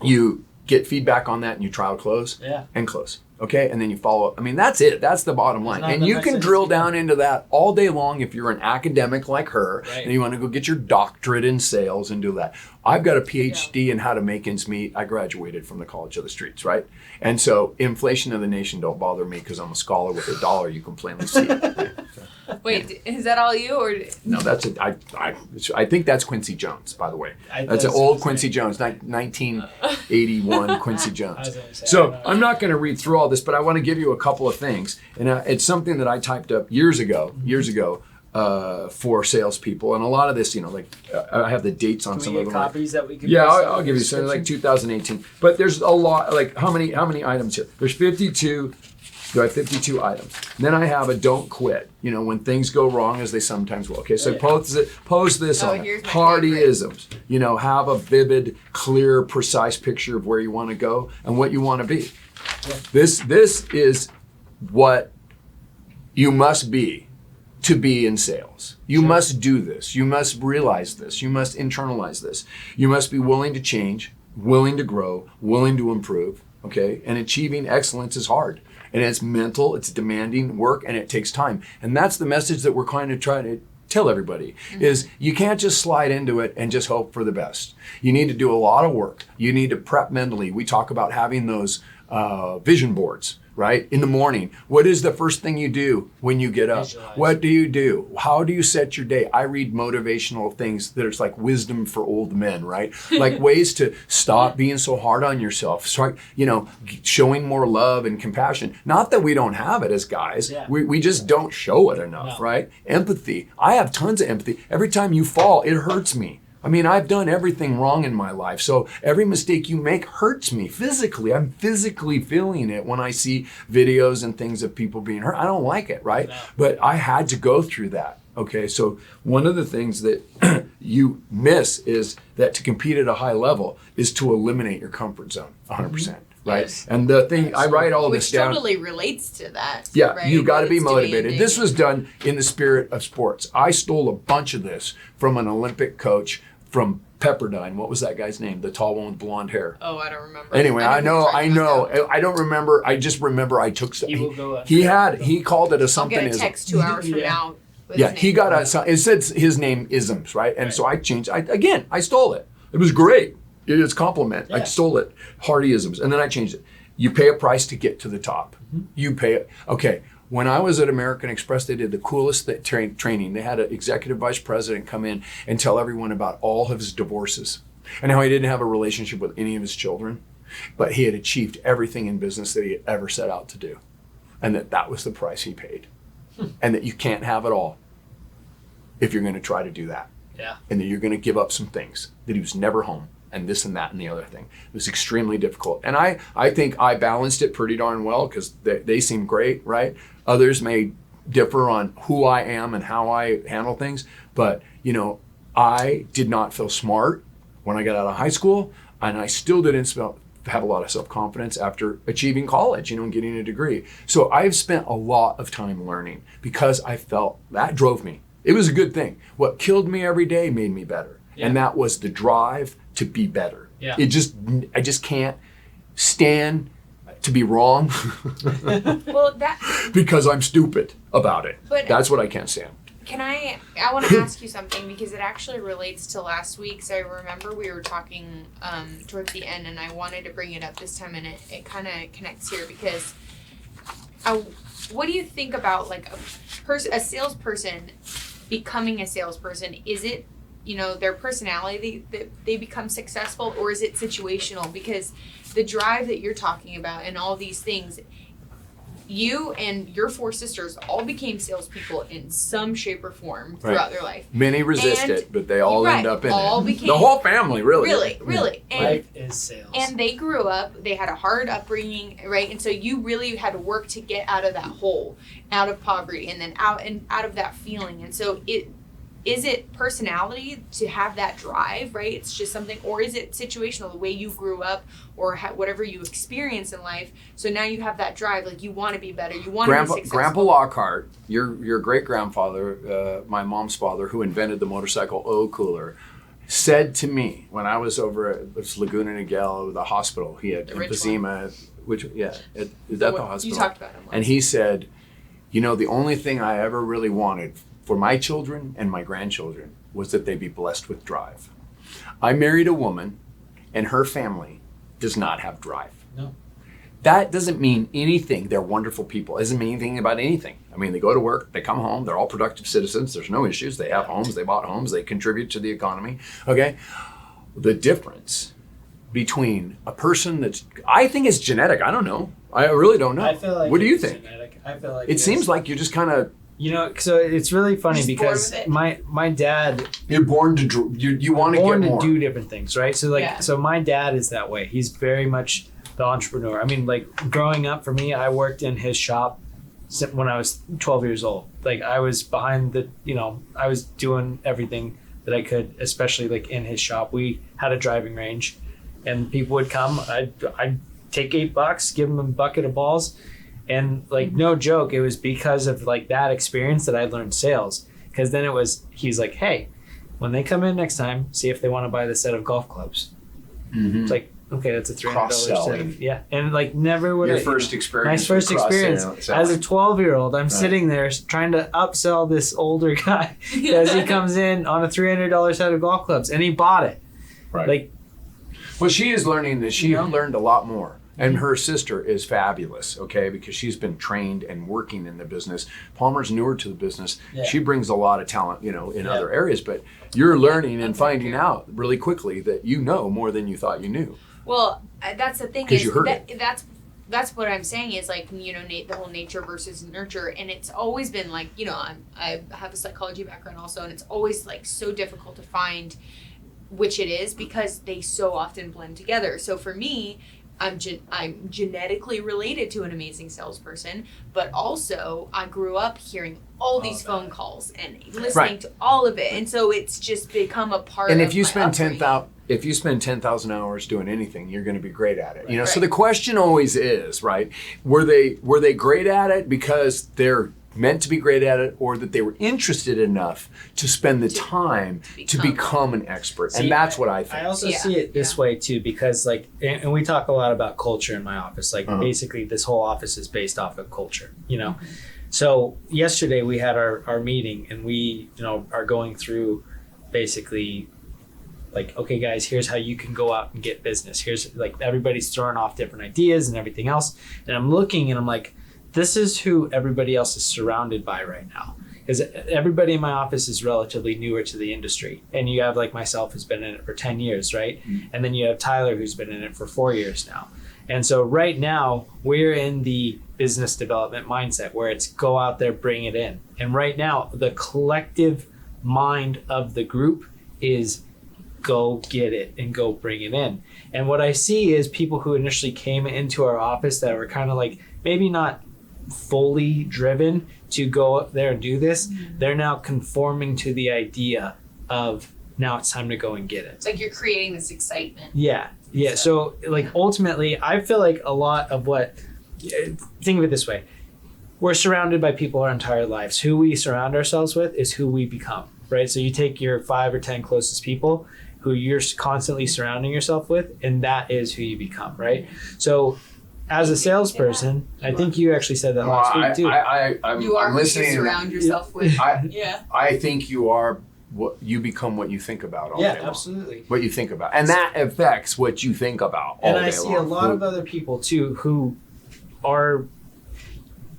you get feedback on that, and you trial close and close. Okay, and then you follow up. I mean, that's it. That's the bottom line. And you can drill down into that all day long if you're an academic like her, and you want to go get your doctorate in sales and do that. I've got a PhD in how to make ends meet. I graduated from the College of the Streets, right? And so inflation of the nation don't bother me because I'm a scholar with a dollar you can plainly see. Wait, is that all you or? No, that's it. I think that's Quincy Jones, by the way. That's an old Quincy Jones, 1981 Quincy Jones. So I'm not going to read through all this, but I want to give you a couple of things. And it's something that I typed up years ago, for salespeople. And a lot of this, you know, like I have the dates on some of them. Copies that we can. Yeah, I'll give you some, like 2018. But there's a lot. Like how many items here? There's 52 Do I have 52 items? And then I have a don't quit. You know, when things go wrong, as they sometimes will. Okay, so pose this on it. Hardy-isms. You know, have a vivid, clear, precise picture of where you want to go and what you want to be. Yeah. This is what you must be to be in sales. You must do this. You must realize this. You must internalize this. You must be willing to change, willing to grow, willing to improve. Okay, and achieving excellence is hard. And it's mental, it's demanding work, and it takes time. And that's the message that we're kind of trying to tell everybody, is you can't just slide into it and just hope for the best. You need to do a lot of work. You need to prep mentally. We talk about having those vision boards, right? In the morning, what is the first thing you do when you get up? Visualize. What do you do? How do you set your day? I read motivational things that are like wisdom for old men, right? Like ways to stop being so hard on yourself. Start, you know, showing more love and compassion. Not that we don't have it as guys. Yeah. We just don't show it enough, right? Empathy. I have tons of empathy. Every time you fall, it hurts me. I mean, I've done everything wrong in my life. So every mistake you make hurts me physically. I'm physically feeling it when I see videos and things of people being hurt. I don't like it, right? No. But I had to go through that. Okay, so one of the things that you miss is that to compete at a high level is to eliminate your comfort zone 100%. Right. Yes. And the thing, I write all this down. Which totally relates to that. Yeah, right? you got to be motivated. Demanding. This was done in the spirit of sports. I stole a bunch of this from an Olympic coach from Pepperdine. What was that guy's name? The tall one with blonde hair. Oh, I don't remember. Anyway, I know. I don't remember. I just remember I took some. He called it a something. I'll get a text 2 hours from now. Yeah, he got a. It said his name isms, right? And so I changed. I stole it. It was great. It's a compliment. Yeah. I stole it. Hardy-isms. And then I changed it. You pay a price to get to the top. You pay it. Okay. When I was at American Express, they did the coolest training. They had an executive vice president come in and tell everyone about all of his divorces and how he didn't have a relationship with any of his children, but he had achieved everything in business that he had ever set out to do. And that was the price he paid. And that you can't have it all if you're going to try to do that. Yeah. And that you're going to give up some things, that he was never home. And this and that and the other thing. It was extremely difficult. And I think I balanced it pretty darn well because they seem great, right? Others may differ on who I am and how I handle things. But, you know, I did not feel smart when I got out of high school. And I still didn't have a lot of self-confidence after achieving college, you know, and getting a degree. So I've spent a lot of time learning because I felt that drove me. It was a good thing. What killed me every day made me better. Yeah. And that was the drive to be better. Yeah. I just can't stand to be wrong. Well, because I'm stupid about it. But that's what I can't stand. I want to ask you something because it actually relates to last week's. I remember we were talking towards the end, and I wanted to bring it up this time, and it kind of connects here because what do you think about like a salesperson becoming a salesperson? Is it, you know, their personality that they become successful, or is it situational? Because the drive that you're talking about and all these things, you and your 4 sisters all became salespeople in some shape or form throughout their life. Many resist it, but they all end up in it. The whole family, really. Really. And, life is sales. And they grew up, they had a hard upbringing, right? And so you really had to work to get out of that hole, out of poverty, and then out of that feeling. And so is it personality to have that drive, right? It's just something, or is it situational, the way you grew up or whatever you experienced in life? So now you have that drive, like you want to be better, you want to be successful. Grandpa Lockhart, your great grandfather, my mom's father, who invented the motorcycle O-cooler, said to me when I was over at Laguna Niguel, the hospital, he had emphysema, is that the hospital? You talked about him. And he said, you know, the only thing I ever really wanted for my children and my grandchildren was that they be blessed with drive. I married a woman and her family does not have drive. No. That doesn't mean anything. They're wonderful people. It doesn't mean anything about anything. I mean, they go to work, they come home, they're all productive citizens. There's no issues. They have homes, they bought homes, they contribute to the economy. Okay? The difference between a person I think it's genetic. I don't know. I really don't know. I feel like what do you think? Genetic. I feel like it seems like you're just kind of, you know, so it's really funny because my dad, you're born to you want to get more, do different things, right? So so my dad is that way. He's very much the entrepreneur. I mean, like growing up for me, I worked in his shop when I was 12 years old. Like I was behind the, I was doing everything that I could, especially like in his shop. We had a driving range and people would come. I'd take $8, give them a bucket of balls. And like, no joke, it was because of like that experience that I learned sales. Because then he's like, hey, when they come in next time, see if they want to buy the set of golf clubs. Mm-hmm. It's like, okay, that's a $300 cross-selling. Yeah, and like never would Your first experience. My first experience as a 12-year-old. I'm sitting there trying to upsell this older guy as he comes in on a $300 set of golf clubs, and he bought it. Right. Like, well, she is learning that she learned a lot more. And her sister is fabulous, okay, because she's been trained and working in the business. Palmer's newer to the business. Yeah. She brings a lot of talent, in other areas, but you're learning and finding out really quickly that you know more than you thought you knew. Well, that's the thing. Because you heard it. That's what I'm saying is like, the whole nature versus nurture. And it's always been like, I have a psychology background also, and it's always like so difficult to find which it is because they so often blend together. So for me, I'm genetically related to an amazing salesperson, but also I grew up hearing all these phone calls and listening to all of it, and so it's just become a part. And of if you my spend if you spend 10,000 hours doing anything, you're going to be great at it. So the question always is, right? Were they great at it because they're meant to be great at it, or that they were interested enough to spend the time to become an expert? And that's what I think. I also see it this way too, because like, and we talk a lot about culture in my office. Like basically this whole office is based off of culture, Mm-hmm. So yesterday we had our meeting, and we, are going through basically like, okay guys, here's how you can go out and get business. Here's like, everybody's throwing off different ideas and everything else. And I'm looking and I'm like, this is who everybody else is surrounded by right now. Because everybody in my office is relatively newer to the industry. And you have like myself who's been in it for 10 years, right? Mm-hmm. And then you have Tyler who's been in it for 4 years now. And so right now we're in the business development mindset where it's go out there, bring it in. And right now the collective mind of the group is go get it and go bring it in. And what I see is people who initially came into our office that were kind of like maybe not fully driven to go up there and do this, they're now conforming to the idea of now it's time to go and get it. It's like you're creating this excitement. Yeah. So like ultimately, I feel like a lot of think of it this way. We're surrounded by people our entire lives. Who we surround ourselves with is who we become, right? So you take your 5 or 10 closest people who you're constantly surrounding yourself with, and that is who you become, right? So as a salesperson, I think you actually said that last week too. I'm listening. You surround yourself with. I think you are what you become, what you think about all day long. Absolutely. What you think about, and that affects what you think about all day long. And I see a lot of other people too who are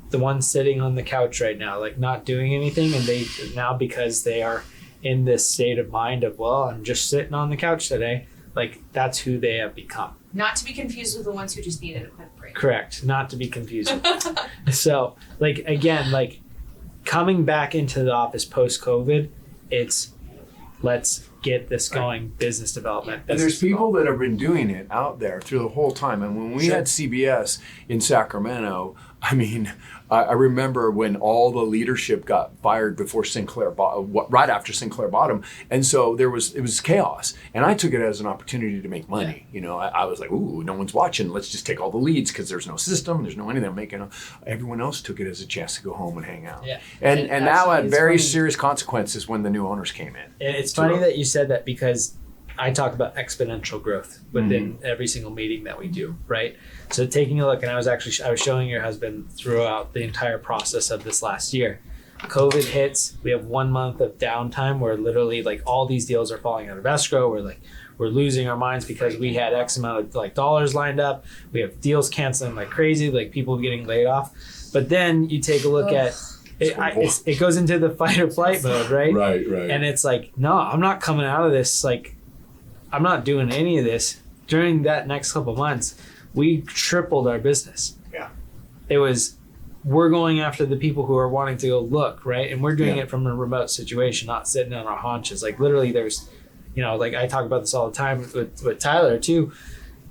the ones sitting on the couch right now, like not doing anything, and they now because they are in this state of mind of, well, I'm just sitting on the couch today. Like that's who they have become. Not to be confused with the ones who just needed a quick break. Correct. Not to be confused. So, like, again, like coming back into the office post-COVID, it's let's get this going, business development. And there's people that have been doing it out there through the whole time. And when we had CBS in Sacramento, I mean, I remember when all the leadership got fired before Sinclair right after Sinclair bought them. And so it was chaos. And I took it as an opportunity to make money. I was like, ooh, no one's watching. Let's just take all the leads because there's no system. There's no anything I'm making. Everyone else took it as a chance to go home and hang out. Yeah. And that had very serious consequences when the new owners came in. And it's funny that you said that because I talk about exponential growth within every single meeting that we do, right? So taking a look, and I was showing your husband throughout the entire process of this last year. COVID hits, we have 1 month of downtime where literally like all these deals are falling out of escrow. We're losing our minds because we had X amount of like dollars lined up. We have deals canceling like crazy, like people getting laid off. But then you take a look at it goes into the fight or flight mode, right? Right. And it's like, no, I'm not coming out of this. Like, I'm not doing any of this. During that next couple of months, we tripled our business. Yeah. It was, we're going after the people who are wanting to go look, right? And we're doing it from a remote situation, not sitting on our haunches. Like literally there's, like I talk about this all the time with Tyler too.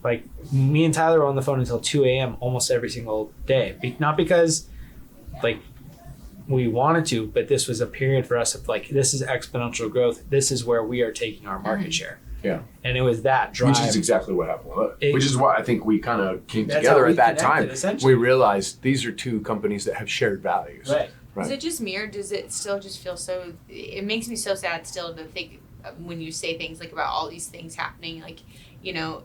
like me and Tyler were on the phone until 2 a.m. almost every single day. Not because like we wanted to, but this was a period for us of like, this is exponential growth. This is where we are taking our market share. Yeah. And it was that drive. Which is exactly what happened with us. Which is why I think we kind of came That's together how we at that connected, time. We realized these are two companies that have shared values. Right. Is it just me, or does it still just feel so? It makes me so sad still to think when you say things like about all these things happening, like, you know,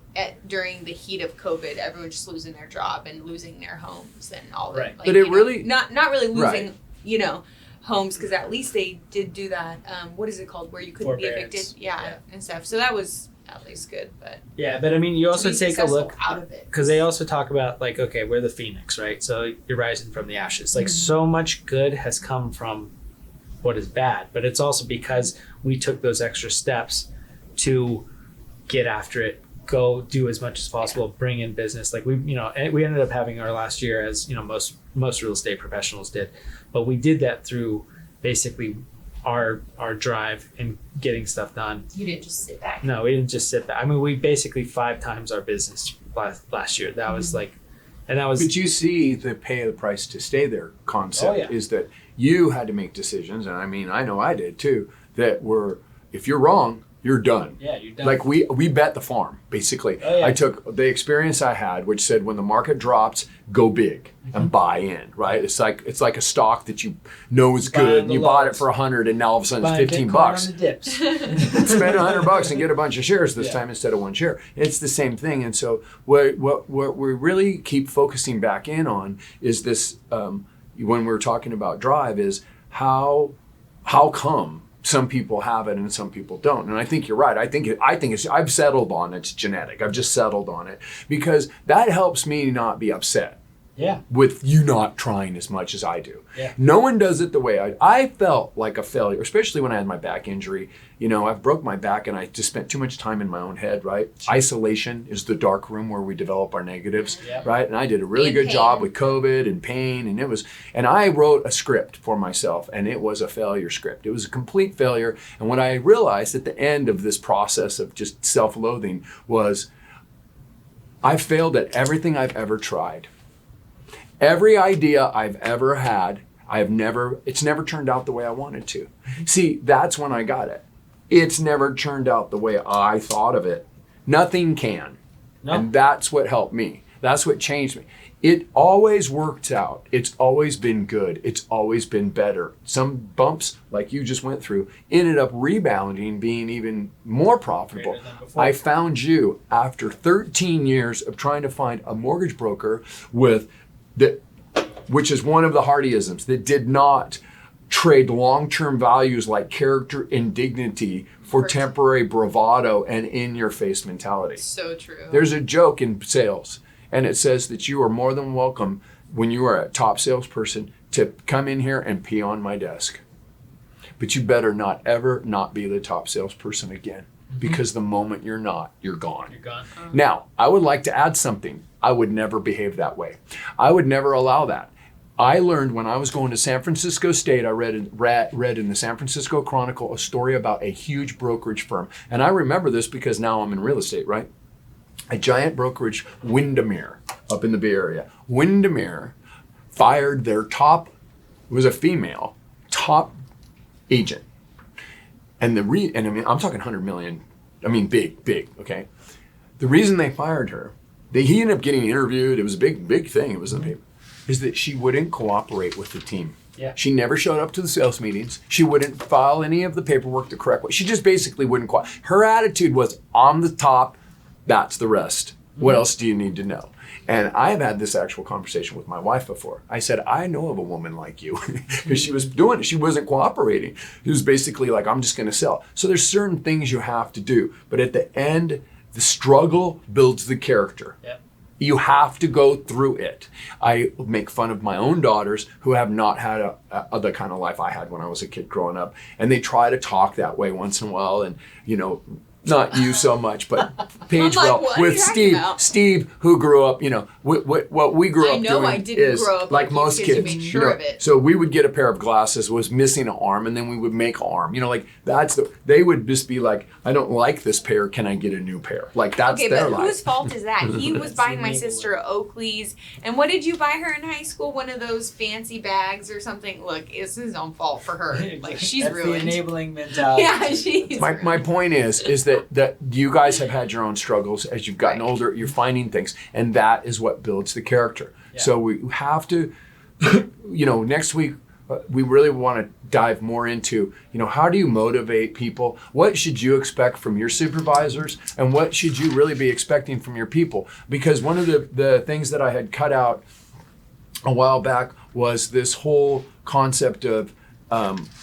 during the heat of COVID, everyone just losing their job and losing their homes and all that. Right. Like, But it really not really losing, Right. you know, homes, because at least they did do that. What is it called, where you couldn't be Forbearance. evicted? Yeah, and stuff. So that was at least good, but Yeah, but I mean, you also to be take a successful look, out of it. because they also talk about like, okay, we're the phoenix, right? So you're rising from the ashes. Like so much good has come from what is bad, but it's also because we took those extra steps to get after it, go do as much as possible, bring in business. Like we ended up having our last year, as you know, most real estate professionals did, but we did that through basically our drive in getting stuff done. You didn't just sit back. No, we didn't just sit there. I mean, we basically 5 times our business last year. That was like, and that was. But you see the pay the price to stay there concept Oh, yeah. is that you had to make decisions, and I mean, I know I did too, that were, if you're wrong, you're done. Yeah, you're done. Like we bet the farm, basically. Oh, yeah. I took the experience I had, which said when the market drops, go big and buy in, right? It's like a stock that you know is Buying good. the You bought it lows. for $100 and now all of a sudden Buying it's 15 Bitcoin bucks. on the dips. Spend $100 and get a bunch of shares this Yeah. time instead of one share. It's the same thing. And so what we really keep focusing back in on is this, when we're talking about drive, is how come some people have it and some people don't. And I think you're right. I think I've settled on it's genetic. I've just settled on it because that helps me not be upset Yeah. with you not trying as much as I do. Yeah. No one does it the way I felt like a failure, especially when I had my back injury. You know, I broke my back and I just spent too much time in my own head, right? Sure. Isolation is the dark room where we develop our negatives, Yeah. right? And I did a really And good pain. job with COVID and pain, and I wrote a script for myself, and it was a failure script. It was a complete failure. And what I realized at the end of this process of just self-loathing was I failed at everything I've ever tried. Every idea I've ever had, it's never turned out the way I wanted to. See, that's when I got it. It's never turned out the way I thought of it. Nothing can. No. And that's what helped me. That's what changed me. It always worked out. It's always been good. It's always been better. Some bumps, like you just went through, ended up rebounding, being even more profitable. Greater than before. I found you after 13 years of trying to find a mortgage broker which is one of the Hardyisms, that did not trade long-term values like character and dignity for temporary bravado and in-your-face mentality. So true. There's a joke in sales, and it says that you are more than welcome when you are a top salesperson to come in here and pee on my desk. But you better not ever not be the top salesperson again, because the moment you're not, you're gone. You're gone. Now, I would like to add something. I would never behave that way. I would never allow that. I learned when I was going to San Francisco State, I read in the San Francisco Chronicle a story about a huge brokerage firm. And I remember this because now I'm in real estate, right? A giant brokerage, Windermere, up in the Bay Area. Windermere fired their top, it was a female, top agent. And I mean, I'm talking 100 million, I mean, big, okay? The reason they fired her, he ended up getting interviewed, it was a big thing, it was in the paper, is that she wouldn't cooperate with the team. Yeah. She never showed up to the sales meetings. She wouldn't file any of the paperwork the correct way. She just basically wouldn't cooperate. Her attitude was, I'm the top, that's the rest. What else do you need to know? And I've had this actual conversation with my wife before. I said, I know of a woman like you, because she was doing it. She wasn't cooperating. It was basically like, I'm just gonna sell. So there's certain things you have to do. But at the end, the struggle builds the character. Yep. You have to go through it. I make fun of my own daughters who have not had the kind of life I had when I was a kid growing up. And they try to talk that way once in a while and, not you so much, but Paige I'm like, will. what are With you talking Steve, about? Steve, who grew up, what we grew I up know doing I didn't is grow up like like you, most 'cause you kids. made sure of it. So we would get a pair of glasses, was missing an arm, and then we would make an arm. They would just be like, I don't like this pair. Can I get a new pair? Like that's Okay, their but life. whose fault is that? He was buying my enabler. sister Oakley's, and what did you buy her in high school? One of those fancy bags or something. Look, it's his own fault for her. Like she's That's ruined. the enabling mentality. Yeah, she's. My point is that you guys have had your own struggles as you've gotten older. You're finding things, and that is what builds the character. Yeah. So we have to, next week we really want to dive more into, how do you motivate people? What should you expect from your supervisors, and what should you really be expecting from your people? Because one of the things that I had cut out a while back was this whole concept of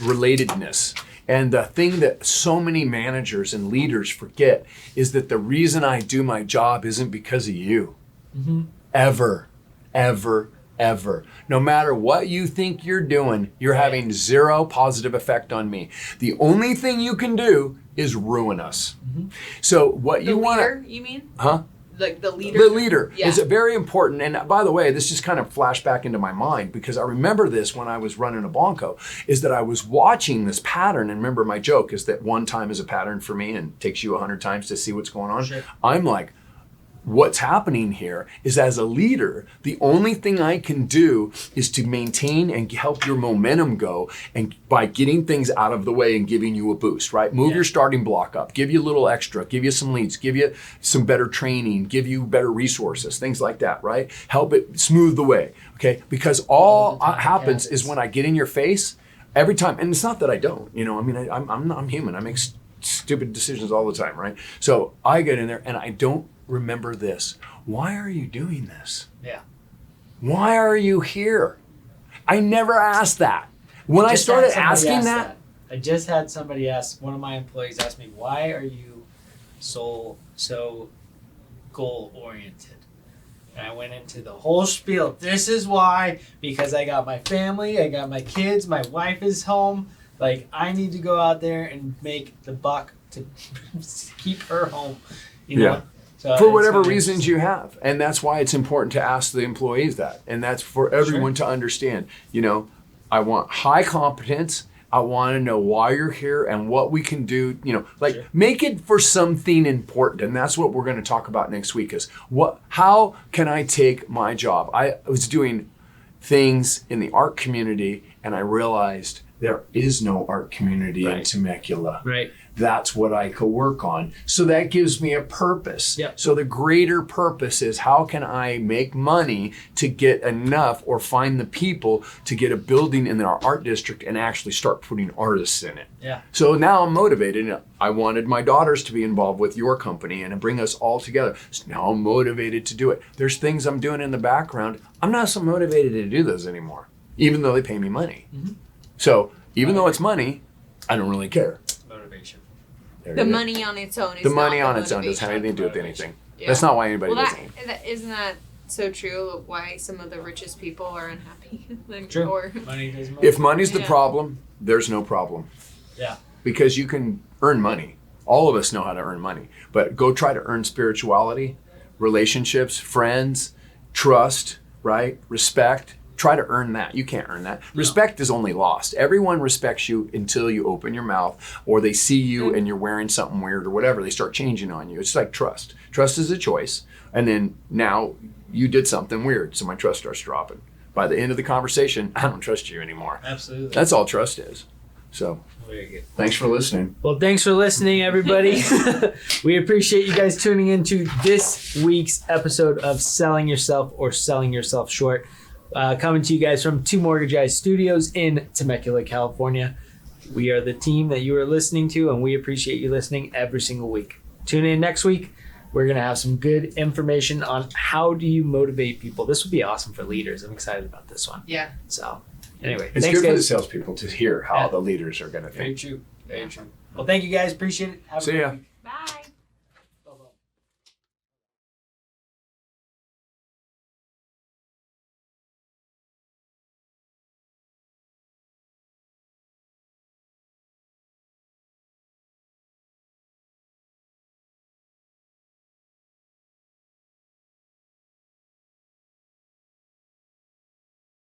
relatedness. And the thing that so many managers and leaders forget is that the reason I do my job isn't because of you. Mm-hmm. Ever, ever, ever. No matter what you think you're doing, you're having zero positive effect on me. The only thing you can do is ruin us. Mm-hmm. So what The you want leader, you mean? Huh? Like the leader? The leader Yeah. is very important. And by the way, this just kind of flashed back into my mind because I remember this when I was running a Blanco, is that I was watching this pattern. And remember, my joke is that one time is a pattern for me and takes you 100 times to see what's going on. Sure. I'm like, what's happening here is, as a leader, the only thing I can do is to maintain and help your momentum go, and by getting things out of the way and giving you a boost, right? Move your starting block up, give you a little extra, give you some leads, give you some better training, give you better resources, things like that, right? Help it smooth the way, okay? Because all happens is when I get in your face every time, and it's not that I don't, I'm human. I make stupid decisions all the time, right? So I get in there and I don't remember this. Why are you doing this? Yeah. Why are you here? I never asked that. When I Just started had somebody asking ask that, I just had somebody ask, one of my employees asked me, why are you so goal oriented? And I went into the whole spiel. This is why, because I got my family, I got my kids, my wife is home. Like, I need to go out there and make the buck to keep her home, Yeah. So for it's whatever kinda reasons you have. And that's why it's important to ask the employees that. And that's for everyone to understand. I want high competence. I want to know why you're here and what we can do, make it for something important. And that's what we're going to talk about next week is how can I take my job? I was doing things in the art community and I realized there is no art community in Temecula. Right. That's what I could work on. So that gives me a purpose. Yep. So the greater purpose is, how can I make money to get enough or find the people to get a building in our art district and actually start putting artists in it? Yeah. So now I'm motivated. I wanted my daughters to be involved with your company and to bring us all together. So now I'm motivated to do it. There's things I'm doing in the background. I'm not so motivated to do those anymore, even though they pay me money. Mm-hmm. So even though it's money, I don't really care. Motivation. The money on its own is The not money the on its own doesn't have motivation. anything to do with anything. Yeah. That's not why anybody Well, does anything. isn't that so true? Why some of the richest people are unhappy? True. Or, Money does If money's the Yeah. problem, there's no problem. Yeah. Because you can earn money. All of us know how to earn money. But go try to earn spirituality, relationships, friends, trust, right? Respect. Try to earn that. You can't earn that. Respect is only lost. Everyone respects you until you open your mouth or they see you and you're wearing something weird or whatever. They start changing on you. It's like trust. Trust is a choice. And then now you did something weird, so my trust starts dropping. By the end of the conversation, I don't trust you anymore. Absolutely. That's all trust is. So Very good. thanks for listening. Well, thanks for listening, everybody. We appreciate you guys tuning into this week's episode of Selling Yourself or Selling Yourself Short. Coming to you guys from Two Mortgage Eyes Studios in Temecula, California. We are the team that you are listening to, and we appreciate you listening every single week. Tune in next week. We're going to have some good information on how do you motivate people. This would be awesome for leaders. I'm excited about this one. yeah. So, anyway, It's thanks, good for the guys. salespeople to hear how Yeah. the leaders are going to Very think. true. Very true. Well, thank you guys. Appreciate it. Have a See good ya. week. Bye.